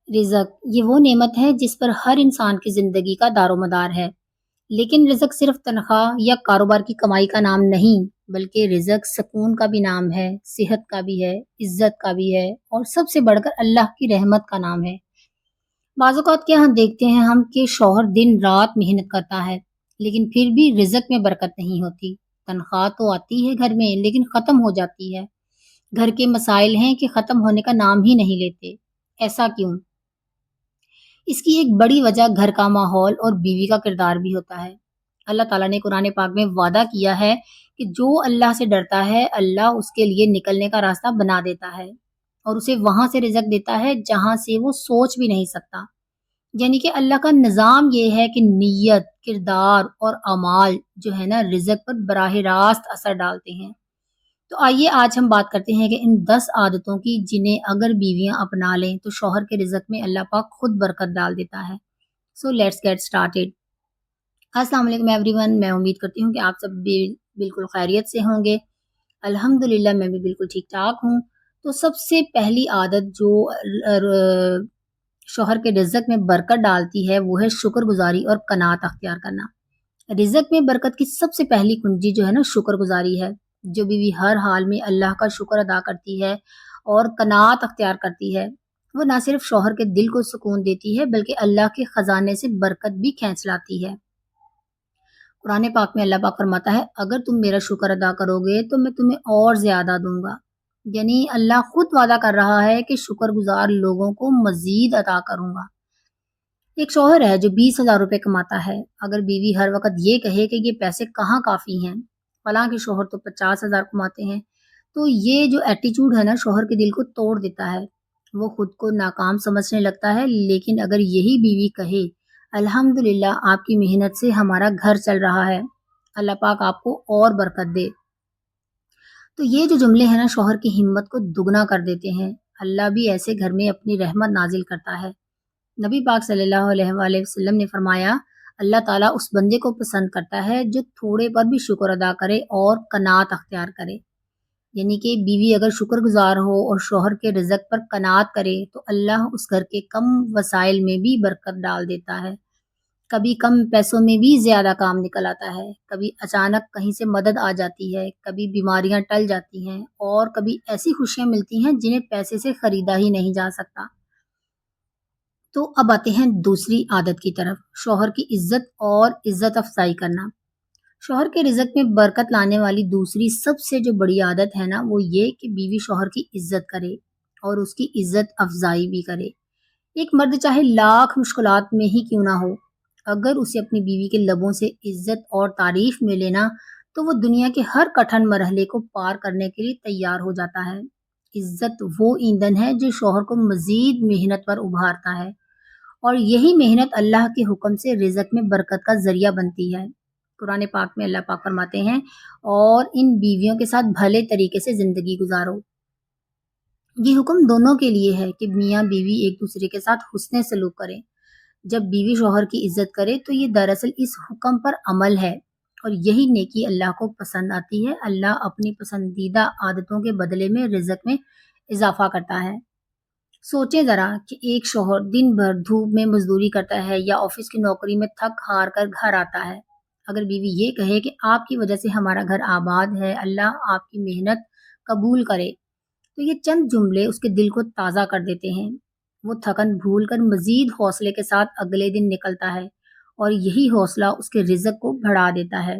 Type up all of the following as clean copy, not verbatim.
رزق یہ وہ نعمت ہے جس پر ہر انسان کی زندگی کا دار و مدار ہے، لیکن رزق صرف تنخواہ یا کاروبار کی کمائی کا نام نہیں، بلکہ رزق سکون کا بھی نام ہے، صحت کا بھی ہے، عزت کا بھی ہے، اور سب سے بڑھ کر اللہ کی رحمت کا نام ہے۔ بعض اوقات کیا ہم دیکھتے ہیں ہم کہ شوہر دن رات محنت کرتا ہے، لیکن پھر بھی رزق میں برکت نہیں ہوتی۔ تنخواہ تو آتی ہے گھر میں لیکن ختم ہو جاتی ہے۔ گھر کے مسائل ہیں کہ ختم ہونے کا نام ہی نہیں لیتے۔ ایسا کیوں؟ اس کی ایک بڑی وجہ گھر کا ماحول اور بیوی کا کردار بھی ہوتا ہے۔ اللہ تعالیٰ نے قرآن پاک میں وعدہ کیا ہے کہ جو اللہ سے ڈرتا ہے اللہ اس کے لیے نکلنے کا راستہ بنا دیتا ہے اور اسے وہاں سے رزق دیتا ہے جہاں سے وہ سوچ بھی نہیں سکتا۔ یعنی کہ اللہ کا نظام یہ ہے کہ نیت، کردار اور اعمال جو ہے نا رزق پر براہ راست اثر ڈالتے ہیں۔ تو آئیے آج ہم بات کرتے ہیں کہ ان 10 عادتوں کی جنہیں اگر بیویاں اپنا لیں تو شوہر کے رزق میں اللہ پاک خود برکت ڈال دیتا ہے۔ So let's get started. السلام علیکم ایوری ون، میں امید کرتی ہوں کہ آپ سب بھی بالکل خیریت سے ہوں گے۔ الحمدللہ میں بھی بالکل ٹھیک ٹھاک ہوں۔ تو سب سے پہلی عادت جو شوہر کے رزق میں برکت ڈالتی ہے وہ ہے شکر گزاری اور قناعت اختیار کرنا۔ رزق میں برکت کی سب سے پہلی کنجی جو ہے نا شکر گزاری ہے۔ جو بیوی ہر حال میں اللہ کا شکر ادا کرتی ہے اور قناعت اختیار کرتی ہے، وہ نہ صرف شوہر کے دل کو سکون دیتی ہے بلکہ اللہ کے خزانے سے برکت بھی کھینچ لاتی ہے۔ قرآن پاک میں اللہ پاک فرماتا ہے اگر تم میرا شکر ادا کرو گے تو میں تمہیں اور زیادہ دوں گا۔ یعنی اللہ خود وعدہ کر رہا ہے کہ شکر گزار لوگوں کو مزید عطا کروں گا۔ ایک شوہر ہے جو 20,000 روپے کماتا ہے، اگر بیوی ہر وقت یہ کہے کہ یہ پیسے کہاں کافی ہیں، حالانکہ شوہر تو 50,000 کماتے ہیں، تو یہ جو ایٹیچیوڈ ہے نا شوہر کے دل کو توڑ دیتا ہے۔ وہ خود کو ناکام سمجھنے لگتا ہے۔ لیکن اگر یہی بیوی کہے الحمدللہ آپ کی محنت سے ہمارا گھر چل رہا ہے، اللہ پاک آپ کو اور برکت دے، تو یہ جو جملے ہیں نا شوہر کی ہمت کو دگنا کر دیتے ہیں۔ اللہ بھی ایسے گھر میں اپنی رحمت نازل کرتا ہے۔ نبی پاک صلی اللہ علیہ وآلہ وسلم نے فرمایا اللہ تعالیٰ اس بندے کو پسند کرتا ہے جو تھوڑے پر بھی شکر ادا کرے اور قناعت اختیار کرے۔ یعنی کہ بیوی اگر شکر گزار ہو اور شوہر کے رزق پر قناعت کرے تو اللہ اس گھر کے کم وسائل میں بھی برکت ڈال دیتا ہے۔ کبھی کم پیسوں میں بھی زیادہ کام نکل آتا ہے، کبھی اچانک کہیں سے مدد آ جاتی ہے، کبھی بیماریاں ٹل جاتی ہیں اور کبھی ایسی خوشیاں ملتی ہیں جنہیں پیسے سے خریدا ہی نہیں جا سکتا۔ تو اب آتے ہیں دوسری عادت کی طرف، شوہر کی عزت اور عزت افزائی کرنا۔ شوہر کے رزق میں برکت لانے والی دوسری سب سے جو بڑی عادت ہے نا وہ یہ کہ بیوی شوہر کی عزت کرے اور اس کی عزت افزائی بھی کرے۔ ایک مرد چاہے لاکھ مشکلات میں ہی کیوں نہ ہو، اگر اسے اپنی بیوی کے لبوں سے عزت اور تعریف ملے نا تو وہ دنیا کے ہر کٹھن مرحلے کو پار کرنے کے لیے تیار ہو جاتا ہے۔ عزت وہ ایندھن ہے جو شوہر کو مزید محنت پر ابھارتا ہے اور یہی محنت اللہ کے حکم سے رزق میں برکت کا ذریعہ بنتی ہے۔ قرآن پاک میں اللہ پاک فرماتے ہیں اور ان بیویوں کے ساتھ بھلے طریقے سے زندگی گزارو۔ یہ حکم دونوں کے لیے ہے کہ میاں بیوی ایک دوسرے کے ساتھ حسن سلوک کریں۔ جب بیوی شوہر کی عزت کرے تو یہ دراصل اس حکم پر عمل ہے اور یہی نیکی اللہ کو پسند آتی ہے۔ اللہ اپنی پسندیدہ عادتوں کے بدلے میں رزق میں اضافہ کرتا ہے۔ سوچیں ذرا کہ ایک شوہر دن بھر دھوپ میں مزدوری کرتا ہے یا آفس کی نوکری میں تھک ہار کر گھر آتا ہے، اگر بیوی یہ کہے کہ آپ کی وجہ سے ہمارا گھر آباد ہے، اللہ آپ کی محنت قبول کرے، تو یہ چند جملے اس کے دل کو تازہ کر دیتے ہیں۔ وہ تھکن بھول کر مزید حوصلے کے ساتھ اگلے دن نکلتا ہے اور یہی حوصلہ اس کے رزق کو بڑھا دیتا ہے۔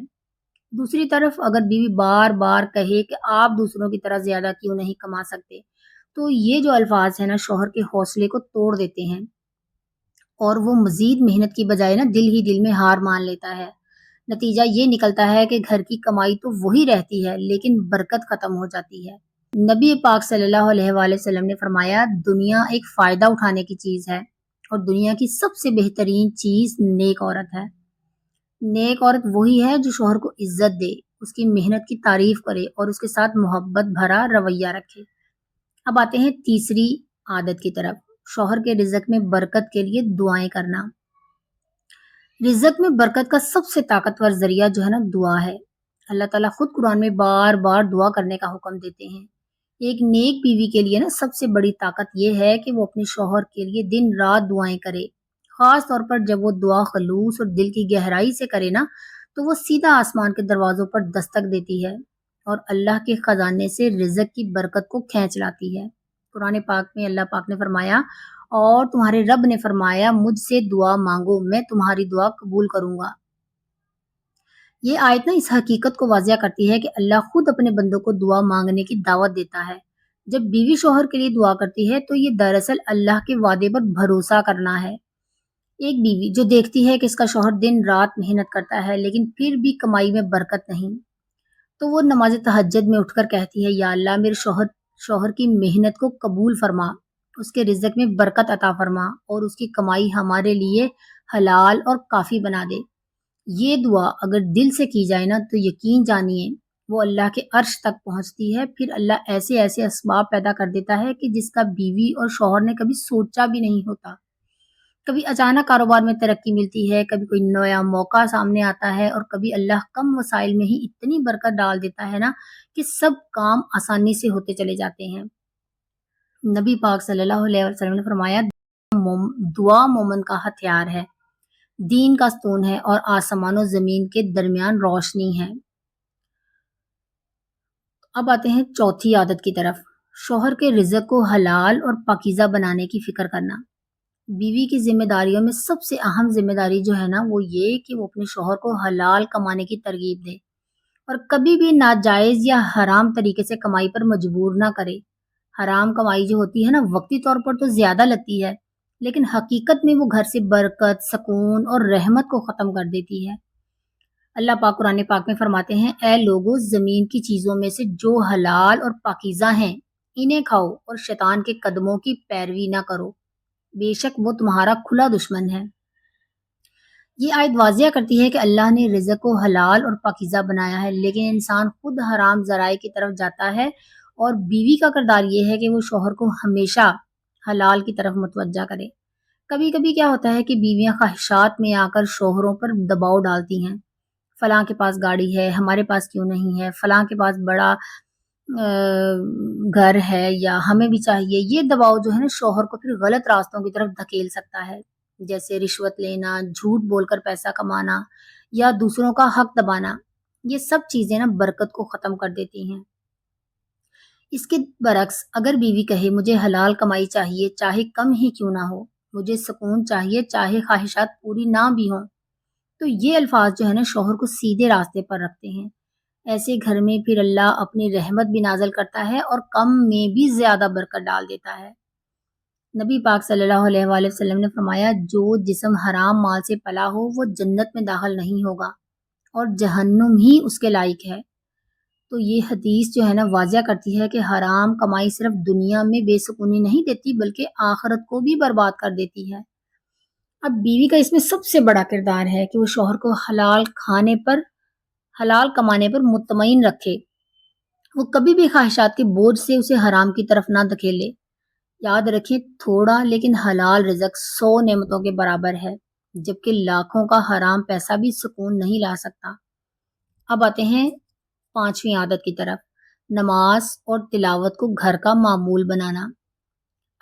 دوسری طرف اگر بیوی بار بار کہے کہ آپ دوسروں کی طرح زیادہ کیوں نہیں کما سکتے، تو یہ جو الفاظ ہیں نا شوہر کے حوصلے کو توڑ دیتے ہیں اور وہ مزید محنت کی بجائے نا دل ہی دل میں ہار مان لیتا ہے۔ نتیجہ یہ نکلتا ہے کہ گھر کی کمائی تو وہی رہتی ہے لیکن برکت ختم ہو جاتی ہے۔ نبی پاک صلی اللہ علیہ وآلہ وسلم نے فرمایا دنیا ایک فائدہ اٹھانے کی چیز ہے اور دنیا کی سب سے بہترین چیز نیک عورت ہے۔ نیک عورت وہی ہے جو شوہر کو عزت دے، اس کی محنت کی تعریف کرے اور اس کے ساتھ محبت بھرا رویہ رکھے۔ اب آتے ہیں تیسری عادت کی طرف، شوہر کے رزق میں برکت کے لیے دعائیں کرنا۔ رزق میں برکت کا سب سے طاقتور ذریعہ جو ہے نا دعا ہے۔ اللہ تعالیٰ خود قرآن میں بار بار دعا کرنے کا حکم دیتے ہیں۔ ایک نیک بیوی کے لیے نا سب سے بڑی طاقت یہ ہے کہ وہ اپنے شوہر کے لیے دن رات دعائیں کرے، خاص طور پر جب وہ دعا خلوص اور دل کی گہرائی سے کرے نا تو وہ سیدھا آسمان کے دروازوں پر دستک دیتی ہے اور اللہ کے خزانے سے رزق کی برکت کو کھینچ لاتی ہے۔ قرآن پاک میں اللہ پاک نے فرمایا، اور تمہارے رب نے فرمایا مجھ سے دعا مانگو میں تمہاری دعا قبول کروں گا۔ یہ آیت نا اس حقیقت کو واضح کرتی ہے کہ اللہ خود اپنے بندوں کو دعا مانگنے کی دعوت دیتا ہے۔ جب بیوی شوہر کے لیے دعا کرتی ہے تو یہ دراصل اللہ کے وعدے پر بھروسہ کرنا ہے۔ ایک بیوی جو دیکھتی ہے کہ اس کا شوہر دن رات محنت کرتا ہے لیکن پھر بھی کمائی میں برکت نہیں، تو وہ نماز تہجد میں اٹھ کر کہتی ہے، یا اللہ میرے شوہر کی محنت کو قبول فرما، اس کے رزق میں برکت عطا فرما اور اس کی کمائی ہمارے لیے حلال اور کافی بنا دے۔ یہ دعا اگر دل سے کی جائے نا تو یقین جانیے وہ اللہ کے عرش تک پہنچتی ہے۔ پھر اللہ ایسے ایسے اسباب پیدا کر دیتا ہے کہ جس کا بیوی اور شوہر نے کبھی سوچا بھی نہیں ہوتا۔ کبھی اچانک کاروبار میں ترقی ملتی ہے، کبھی کوئی نیا موقع سامنے آتا ہے، اور کبھی اللہ کم وسائل میں ہی اتنی برکت ڈال دیتا ہے نا کہ سب کام آسانی سے ہوتے چلے جاتے ہیں۔ نبی پاک صلی اللہ علیہ وسلم نے فرمایا، دعا مومن کا ہتھیار ہے، دین کا ستون ہے اور آسمان و زمین کے درمیان روشنی ہے۔ اب آتے ہیں چوتھی عادت کی طرف، شوہر کے رزق کو حلال اور پاکیزہ بنانے کی فکر کرنا۔ بیوی کی ذمہ داریوں میں سب سے اہم ذمہ داری جو ہے نا وہ یہ کہ وہ اپنے شوہر کو حلال کمانے کی ترغیب دے اور کبھی بھی ناجائز یا حرام طریقے سے کمائی پر مجبور نہ کرے۔ حرام کمائی جو ہوتی ہے نا وقتی طور پر تو زیادہ لگتی ہے، لیکن حقیقت میں وہ گھر سے برکت، سکون اور رحمت کو ختم کر دیتی ہے۔ اللہ پاک قرآن پاک میں فرماتے ہیں، اے لوگو زمین کی چیزوں میں سے جو حلال اور پاکیزہ ہیں انہیں کھاؤ اور شیطان کے قدموں کی پیروی نہ کرو، بے شک وہ تمہارا کھلا دشمن ہے۔ یہ آیت واضح کرتی ہے کہ اللہ نے رزق کو حلال اور پاکیزہ بنایا ہے، لیکن انسان خود حرام ذرائع کی طرف جاتا ہے، اور بیوی کا کردار یہ ہے کہ وہ شوہر کو ہمیشہ حلال کی طرف متوجہ کرے۔ کبھی کبھی کیا ہوتا ہے کہ بیویاں خواہشات میں آ کر شوہروں پر دباؤ ڈالتی ہیں، فلاں کے پاس گاڑی ہے ہمارے پاس کیوں نہیں ہے، فلاں کے پاس بڑا گھر ہے یا ہمیں بھی چاہیے۔ یہ دباؤ جو ہے نا شوہر کو پھر غلط راستوں کی طرف دھکیل سکتا ہے، جیسے رشوت لینا، جھوٹ بول کر پیسہ کمانا یا دوسروں کا حق دبانا۔ یہ سب چیزیں نا برکت کو ختم کر دیتی ہیں۔ اس کے برعکس اگر بیوی کہے مجھے حلال کمائی چاہیے چاہے کم ہی کیوں نہ ہو، مجھے سکون چاہیے چاہے خواہشات پوری نہ بھی ہوں، تو یہ الفاظ جو ہے نا شوہر کو سیدھے راستے پر رکھتے ہیں۔ ایسے گھر میں پھر اللہ اپنی رحمت بھی نازل کرتا ہے اور کم میں بھی زیادہ برکت ڈال دیتا ہے۔ نبی پاک صلی اللہ علیہ وآلہ وسلم نے فرمایا، جو جسم حرام مال سے پلا ہو وہ جنت میں داخل نہیں ہوگا اور جہنم ہی اس کے لائق ہے۔ تو یہ حدیث جو ہے نا واضح کرتی ہے کہ حرام کمائی صرف دنیا میں بے سکونی نہیں دیتی بلکہ آخرت کو بھی برباد کر دیتی ہے۔ اب بیوی کا اس میں سب سے بڑا کردار ہے کہ وہ شوہر کو حلال کمانے پر مطمئن رکھے، وہ کبھی بھی خواہشات کے بوجھ سے اسے حرام کی طرف نہ دھکیلے۔ یاد رکھیں تھوڑا لیکن حلال رزق 100 نعمتوں کے برابر ہے، جبکہ لاکھوں کا حرام پیسہ بھی سکون نہیں لا سکتا۔ اب آتے ہیں پانچویں عادت کی طرف، نماز اور تلاوت کو گھر کا معمول بنانا۔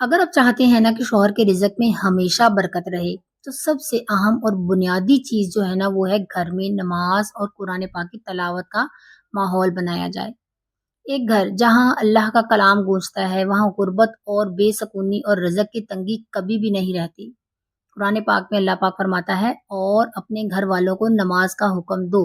اگر آپ چاہتے ہیں نا کہ شوہر کے رزق میں ہمیشہ برکت رہے تو سب سے اہم اور بنیادی چیز جو ہے نا وہ ہے گھر میں نماز اور قرآن پاک کی تلاوت کا ماحول بنایا جائے۔ ایک گھر جہاں اللہ کا کلام گونجتا ہے وہاں غربت اور بے سکونی اور رزق کی تنگی کبھی بھی نہیں رہتی۔ قرآن پاک میں اللہ پاک فرماتا ہے، اور اپنے گھر والوں کو نماز کا حکم دو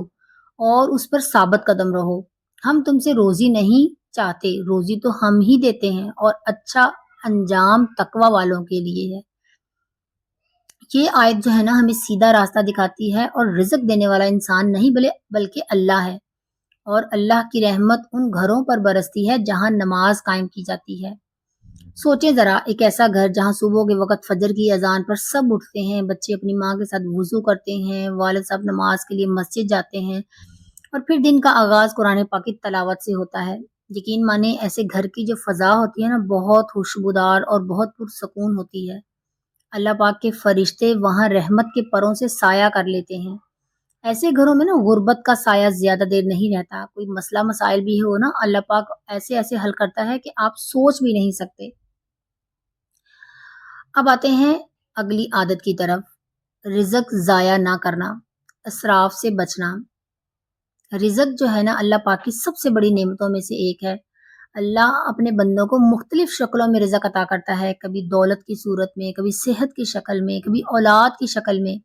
اور اس پر ثابت قدم رہو، ہم تم سے روزی نہیں چاہتے، روزی تو ہم ہی دیتے ہیں اور اچھا انجام تقوی والوں کے لیے ہے۔ یہ آیت جو ہے نا ہمیں سیدھا راستہ دکھاتی ہے، اور رزق دینے والا انسان نہیں بلکہ اللہ ہے، اور اللہ کی رحمت ان گھروں پر برستی ہے جہاں نماز قائم کی جاتی ہے۔ سوچیں ذرا، ایک ایسا گھر جہاں صبح کے وقت فجر کی اذان پر سب اٹھتے ہیں، بچے اپنی ماں کے ساتھ وضو کرتے ہیں، والد صاحب نماز کے لیے مسجد جاتے ہیں، اور پھر دن کا آغاز قرآن پاک کی تلاوت سے ہوتا ہے۔ یقین مانیں ایسے گھر کی جو فضا ہوتی ہے نا بہت خوشبودار اور بہت پرسکون ہوتی ہے۔ اللہ پاک کے فرشتے وہاں رحمت کے پروں سے سایہ کر لیتے ہیں۔ ایسے گھروں میں نا غربت کا سایہ زیادہ دیر نہیں رہتا. کوئی مسئلہ مسائل بھی ہو نا اللہ پاک ایسے ایسے حل کرتا ہے کہ آپ سوچ بھی نہیں سکتے. اب آتے ہیں اگلی عادت کی طرف. رزق ضائع نہ کرنا، اسراف سے بچنا. رزق جو ہے نا اللہ پاک کی سب سے بڑی نعمتوں میں سے ایک ہے. اللہ اپنے بندوں کو مختلف شکلوں میں رزق عطا کرتا ہے، کبھی دولت کی صورت میں، کبھی صحت کی شکل میں، کبھی اولاد کی شکل میں،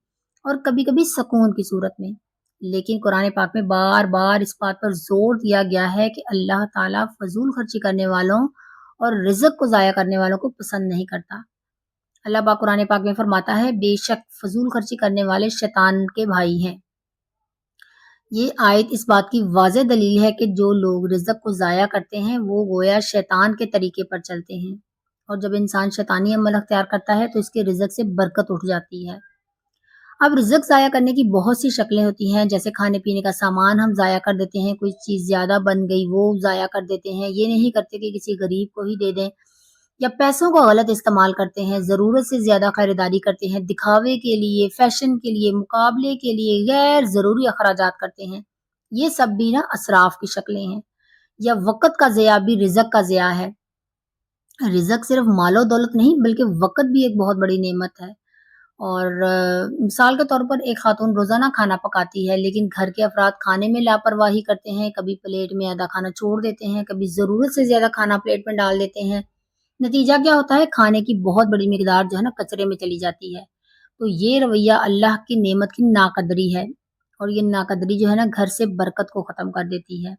اور کبھی کبھی سکون کی صورت میں. لیکن قرآن پاک میں بار بار اس بات پر زور دیا گیا ہے کہ اللہ تعالیٰ فضول خرچی کرنے والوں اور رزق کو ضائع کرنے والوں کو پسند نہیں کرتا. اللہ پاک قرآن پاک میں فرماتا ہے بے شک فضول خرچی کرنے والے شیطان کے بھائی ہیں. یہ آیت اس بات کی واضح دلیل ہے کہ جو لوگ رزق کو ضائع کرتے ہیں وہ گویا شیطان کے طریقے پر چلتے ہیں، اور جب انسان شیطانی عمل اختیار کرتا ہے تو اس کے رزق سے برکت اٹھ جاتی ہے. اب رزق ضائع کرنے کی بہت سی شکلیں ہوتی ہیں، جیسے کھانے پینے کا سامان ہم ضائع کر دیتے ہیں، کوئی چیز زیادہ بن گئی وہ ضائع کر دیتے ہیں. یہ نہیں کرتے کہ کسی غریب کو ہی دے دیں، یا پیسوں کو غلط استعمال کرتے ہیں، ضرورت سے زیادہ خریداری کرتے ہیں، دکھاوے کے لیے، فیشن کے لیے، مقابلے کے لیے غیر ضروری اخراجات کرتے ہیں. یہ سب بھی نا اسراف کی شکلیں ہیں. یا وقت کا ضیاع بھی رزق کا ضیاع ہے. رزق صرف مال و دولت نہیں بلکہ وقت بھی ایک بہت بڑی نعمت ہے. اور مثال کے طور پر ایک خاتون روزانہ کھانا پکاتی ہے، لیکن گھر کے افراد کھانے میں لاپرواہی کرتے ہیں، کبھی پلیٹ میں آدھا کھانا چھوڑ دیتے ہیں، کبھی ضرورت سے زیادہ کھانا پلیٹ میں ڈال دیتے ہیں. نتیجہ کیا ہوتا ہے؟ کھانے کی بہت بڑی مقدار جو ہے نا کچرے میں چلی جاتی ہے. تو یہ رویہ اللہ کی نعمت کی ناقدری ہے، اور یہ ناقدری جو ہے نا گھر سے برکت کو ختم کر دیتی ہے.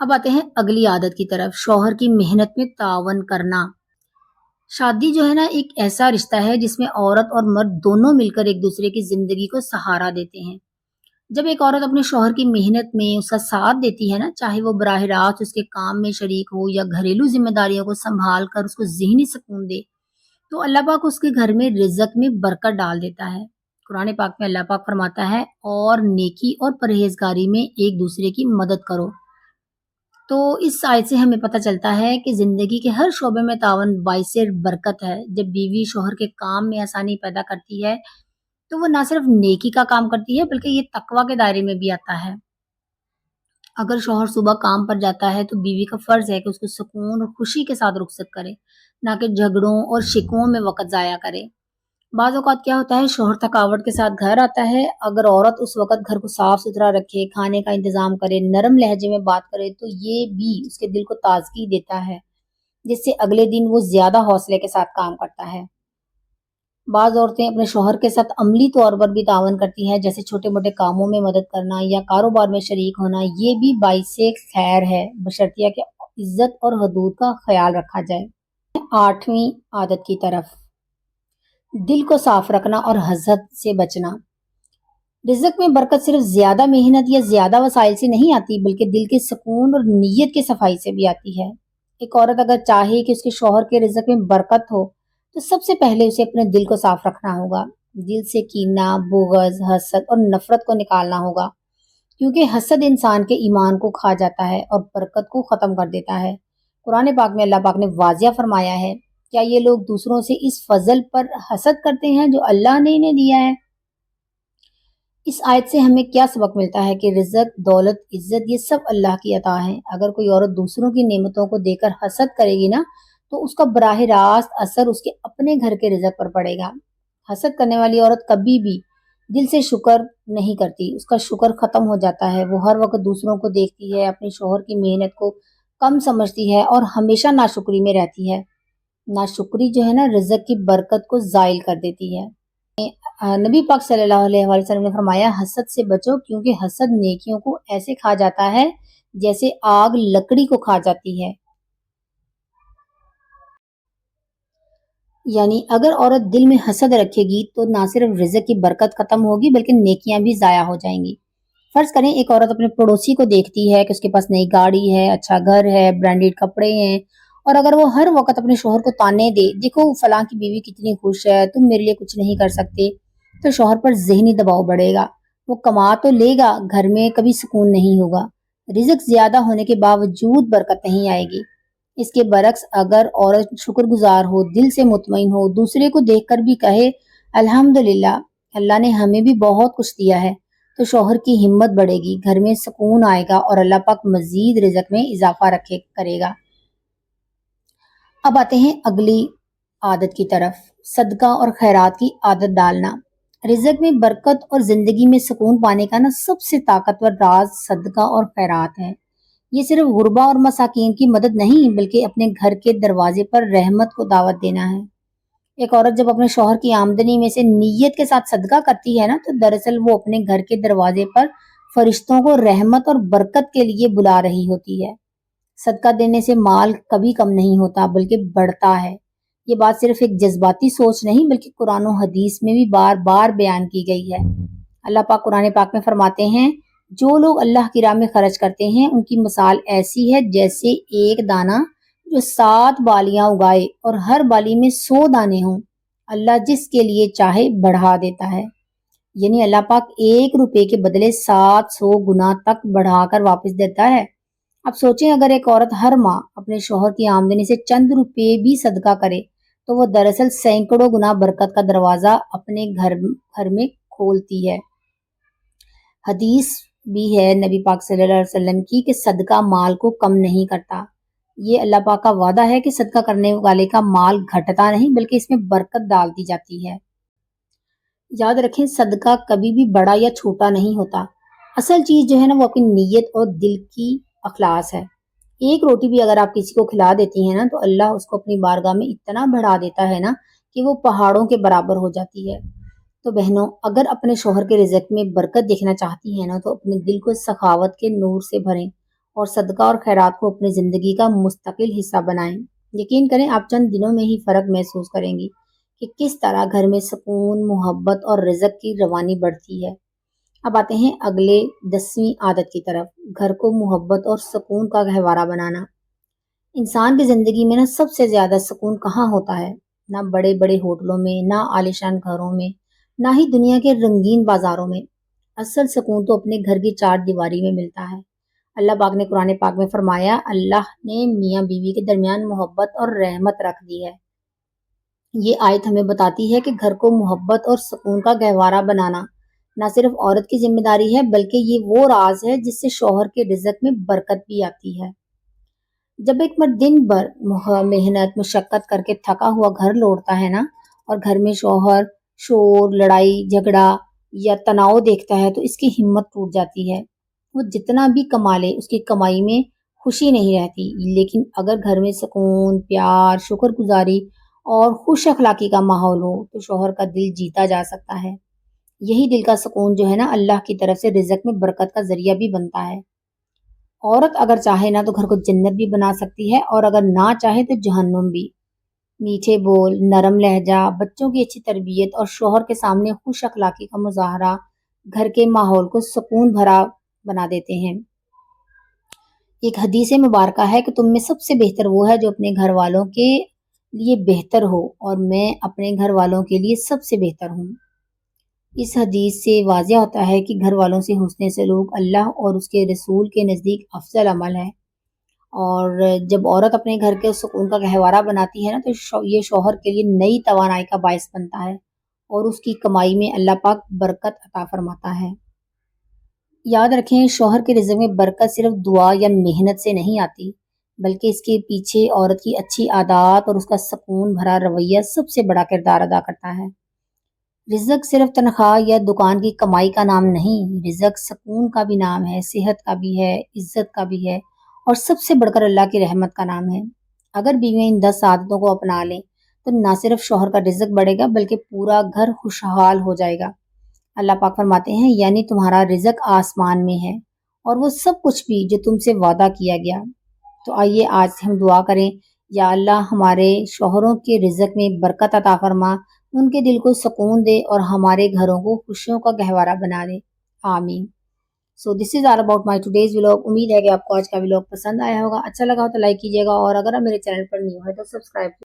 اب آتے ہیں اگلی عادت کی طرف. شوہر کی محنت میں تعاون کرنا. شادی جو ہے نا ایک ایسا رشتہ ہے جس میں عورت اور مرد دونوں مل کر ایک دوسرے کی زندگی کو سہارا دیتے ہیں. جب ایک عورت اپنے شوہر کی محنت میں اس کا ساتھ دیتی ہے نا، چاہے وہ براہ راست اس کے کام میں شریک ہو یا گھریلو ذمہ داریوں کو سنبھال کر اس کو ذہنی سکون دے، تو اللہ پاک اس کے گھر میں رزق میں برکت ڈال دیتا ہے. قرآن پاک میں اللہ پاک فرماتا ہے اور نیکی اور پرہیزگاری میں ایک دوسرے کی مدد کرو. تو اس آیت سے ہمیں پتہ چلتا ہے کہ زندگی کے ہر شعبے میں تعاون باعث برکت ہے. جب بیوی شوہر کے کام میں آسانی پیدا کرتی ہے تو وہ نہ صرف نیکی کا کام کرتی ہے بلکہ یہ تقوی کے دائرے میں بھی آتا ہے. اگر شوہر صبح کام پر جاتا ہے تو بیوی کا فرض ہے کہ اس کو سکون اور خوشی کے ساتھ رخصت کرے، نہ کہ جھگڑوں اور شکووں میں وقت ضائع کرے. بعض اوقات کیا ہوتا ہے، شوہر تھکاوٹ کے ساتھ گھر آتا ہے، اگر عورت اس وقت گھر کو صاف ستھرا رکھے، کھانے کا انتظام کرے، نرم لہجے میں بات کرے، تو یہ بھی اس کے دل کو تازگی دیتا ہے، جس سے اگلے دن وہ زیادہ حوصلے کے ساتھ کام کرتا ہے. بعض عورتیں اپنے شوہر کے ساتھ عملی طور پر بھی تعاون کرتی ہیں، جیسے چھوٹے موٹے کاموں میں مدد کرنا یا کاروبار میں شریک ہونا. یہ بھی باعث خیر ہے، بشرطیہ کہ عزت اور حدود کا خیال رکھا جائے. 8ویں عادت کی طرف. دل کو صاف رکھنا اور حسد سے بچنا. رزق میں برکت صرف زیادہ محنت یا زیادہ وسائل سے نہیں آتی بلکہ دل کے سکون اور نیت کی صفائی سے بھی آتی ہے. ایک عورت اگر چاہے کہ اس کے شوہر کے رزق میں برکت ہو تو سب سے پہلے اسے اپنے دل کو صاف رکھنا ہوگا. دل سے کینہ، بغض، حسد اور نفرت کو نکالنا ہوگا، کیونکہ حسد انسان کے ایمان کو کھا جاتا ہے اور برکت کو ختم کر دیتا ہے. قرآن پاک میں اللہ پاک نے واضح فرمایا ہے، کیا یہ لوگ دوسروں سے اس فضل پر حسد کرتے ہیں جو اللہ نے انہیں دیا ہے؟ اس آیت سے ہمیں کیا سبق ملتا ہے کہ رزق، دولت، عزت یہ سب اللہ کی عطا ہیں. اگر کوئی عورت دوسروں کی نعمتوں کو دیکھ کر حسد کرے گی نا تو اس کا براہ راست اثر اس کے اپنے گھر کے رزق پر پڑے گا. حسد کرنے والی عورت کبھی بھی دل سے شکر نہیں کرتی، اس کا شکر ختم ہو جاتا ہے. وہ ہر وقت دوسروں کو دیکھتی ہے، اپنے شوہر کی محنت کو کم سمجھتی ہے اور ہمیشہ ناشکری میں رہتی ہے. ناشکری جو ہے نا رزق کی برکت کو زائل کر دیتی ہے. نبی پاک صلی اللہ علیہ وسلم نے فرمایا حسد سے بچو، کیونکہ حسد نیکیوں کو ایسے کھا جاتا ہے جیسے آگ لکڑی کو کھا جاتی ہے. یعنی اگر عورت دل میں حسد رکھے گی تو نہ صرف رزق کی برکت ختم ہوگی بلکہ نیکیاں بھی ضائع ہو جائیں گی. فرض کریں ایک عورت اپنے پڑوسی کو دیکھتی ہے کہ اس کے پاس نئی گاڑی ہے، اچھا گھر ہے، برانڈیڈ کپڑے ہیں، اور اگر وہ ہر وقت اپنے شوہر کو تانے دے، دیکھو فلاں کی بیوی کتنی خوش ہے، تم میرے لیے کچھ نہیں کر سکتے، تو شوہر پر ذہنی دباؤ بڑھے گا. وہ کما تو لے گا، گھر میں کبھی سکون نہیں ہوگا، رزق زیادہ ہونے کے باوجود برکت نہیں آئے گی. اس کے برعکس اگر عورت شکر گزار ہو، دل سے مطمئن ہو، دوسرے کو دیکھ کر بھی کہے الحمدللہ، اللہ نے ہمیں بھی بہت کچھ دیا ہے، تو شوہر کی ہمت بڑھے گی، گھر میں سکون آئے گا اور اللہ پاک مزید رزق میں اضافہ کرے گا۔ اب آتے ہیں اگلی عادت کی طرف، صدقہ اور خیرات کی عادت ڈالنا۔ رزق میں برکت اور زندگی میں سکون پانے کا سب سے طاقتور راز صدقہ اور خیرات ہے۔ یہ صرف غربا اور مساکین کی مدد نہیں، بلکہ اپنے گھر کے دروازے پر رحمت کو دعوت دینا ہے۔ ایک عورت جب اپنے شوہر کی آمدنی میں سے نیت کے ساتھ صدقہ کرتی ہے تو دراصل وہ اپنے گھر کے دروازے پر فرشتوں کو رحمت اور برکت کے لیے بلا رہی ہوتی ہے۔ صدقہ دینے سے مال کبھی کم نہیں ہوتا بلکہ بڑھتا ہے۔ یہ بات صرف ایک جذباتی سوچ نہیں بلکہ قرآن و حدیث میں بھی بار بار بیان کی گئی ہے۔ اللہ پاک قرآن پاک میں فرماتے ہیں، جو لوگ اللہ کی راہ میں خرچ کرتے ہیں ان کی مثال ایسی ہے جیسے ایک دانہ جو 7 بالیاں اگائے اور ہر بالی میں 100 دانے ہوں۔ اللہ جس کے لیے چاہے بڑھا دیتا ہے، یعنی اللہ پاک 1 روپے کے بدلے 700 گنا تک بڑھا کر واپس دیتا ہے۔ اب سوچیں، اگر ایک عورت ہر ماہ اپنے شوہر کی آمدنی سے چند روپے بھی صدقہ کرے تو وہ دراصل سینکڑوں گنا برکت کا دروازہ اپنے گھر میں کھولتی ہے۔ حدیث بھی ہے نبی پاک صلی اللہ علیہ وسلم کی کہ صدقہ مال کو کم نہیں کرتا۔ یہ اللہ پاک کا وعدہ ہے کہ صدقہ کرنے والے کا مال گھٹتا نہیں بلکہ اس میں برکت ڈالتی جاتی ہے۔ یاد رکھیں، صدقہ کبھی بھی بڑا یا چھوٹا نہیں ہوتا، اصل چیز جو ہے وہ اپنی نیت اور دل کی اخلاص ہے۔ ایک روٹی بھی اگر آپ کسی کو کھلا دیتی ہیں تو اللہ اس کو اپنی بارگاہ میں اتنا بڑھا دیتا ہے کہ وہ پہاڑوں کے برابر ہو جاتی ہے۔ تو بہنوں، اگر اپنے شوہر کے رزق میں برکت دیکھنا چاہتی ہیں تو اپنے دل کو سخاوت کے نور سے بھریں اور صدقہ اور خیرات کو اپنی زندگی کا مستقل حصہ بنائیں۔ یقین کریں، آپ چند دنوں میں ہی فرق محسوس کریں گی کہ کس طرح گھر میں سکون، محبت اور رزق کی روانی بڑھتی ہے۔ اب آتے ہیں اگلے 10ویں عادت کی طرف، گھر کو محبت اور سکون کا گہوارہ بنانا۔ انسان کی زندگی میں سب سے زیادہ سکون کہاں ہوتا ہے؟ نہ بڑے بڑے ہوٹلوں میں، نہ عالیشان گھروں میں، نہ ہی دنیا کے رنگین بازاروں میں۔ اصل سکون تو اپنے گھر کی 4 دیواری میں ملتا ہے۔ اللہ پاک نے قرآن پاک میں فرمایا، اللہ نے میاں بیوی کے درمیان محبت اور رحمت رکھ دی ہے۔ یہ آیت ہمیں بتاتی ہے کہ گھر کو محبت اور سکون کا گہوارہ بنانا نہ صرف عورت کی ذمہ داری ہے بلکہ یہ وہ راز ہے جس سے شوہر کے رزق میں برکت بھی آتی ہے۔ جب ایک مرد دن بھر محنت مشقت کر کے تھکا ہوا گھر لوٹتا ہے اور گھر میں شوہر شور، لڑائی جھگڑا یا تناؤ دیکھتا ہے تو اس کی ہمت ٹوٹ جاتی ہے۔ وہ جتنا بھی کما لے اس کی کمائی میں خوشی نہیں رہتی، لیکن اگر گھر میں سکون، پیار، شکر گزاری اور خوش اخلاقی کا ماحول ہو تو شوہر کا دل جیتا جا سکتا ہے۔ یہی دل کا سکون جو ہے اللہ کی طرف سے رزق میں برکت کا ذریعہ بھی بنتا ہے۔ عورت اگر چاہے تو گھر کو جنت بھی بنا سکتی ہے اور اگر نہ چاہے تو جہنم بھی۔ میٹھے بول، نرم لہجہ، بچوں کی اچھی تربیت اور شوہر کے سامنے خوش اخلاقی کا مظاہرہ گھر کے ماحول کو سکون بھرا بنا دیتے ہیں۔ ایک حدیث مبارکہ ہے کہ تم میں سب سے بہتر وہ ہے جو اپنے گھر والوں کے لیے بہتر ہو، اور میں اپنے گھر والوں کے لیے سب سے بہتر ہوں۔ اس حدیث سے واضح ہوتا ہے کہ گھر والوں سے حسن سلوک اللہ اور اس کے رسول کے نزدیک افضل عمل ہے، اور جب عورت اپنے گھر کے سکون کا گہوارہ بناتی ہے تو یہ شوہر کے لیے نئی توانائی کا باعث بنتا ہے اور اس کی کمائی میں اللہ پاک برکت عطا فرماتا ہے۔ یاد رکھیں، شوہر کے رزق میں برکت صرف دعا یا محنت سے نہیں آتی بلکہ اس کے پیچھے عورت کی اچھی عادات اور اس کا سکون بھرا رویہ سب سے بڑا کردار ادا کرتا ہے۔ رزق صرف تنخواہ یا دکان کی کمائی کا نام نہیں، رزق سکون کا بھی نام ہے، صحت کا بھی ہے، عزت کا بھی ہے، اور سب سے بڑھ کر اللہ کی رحمت کا نام ہے۔ اگر بیویاں ان 10 عادتوں کو اپنا لیں تو نہ صرف شوہر کا رزق بڑھے گا بلکہ پورا گھر خوشحال ہو جائے گا۔ اللہ پاک فرماتے ہیں، یعنی تمہارا رزق آسمان میں ہے اور وہ سب کچھ بھی جو تم سے وعدہ کیا گیا۔ تو آئیے آج ہم دعا کریں، یا اللہ ہمارے شوہروں کے رزق میں برکت عطا فرما، ان کے دل کو سکون دے اور ہمارے گھروں کو خوشیوں کا گہوارہ بنا دے، آمین۔ So this is all about my today's vlog. امید ہے کہ آپ کو آج کا ولاگ پسند آیا ہوگا، اچھا لگا ہو تو لائک کیجیے گا، اور اگر آپ میرے چینل پر نیو ہے تو سبسکرائب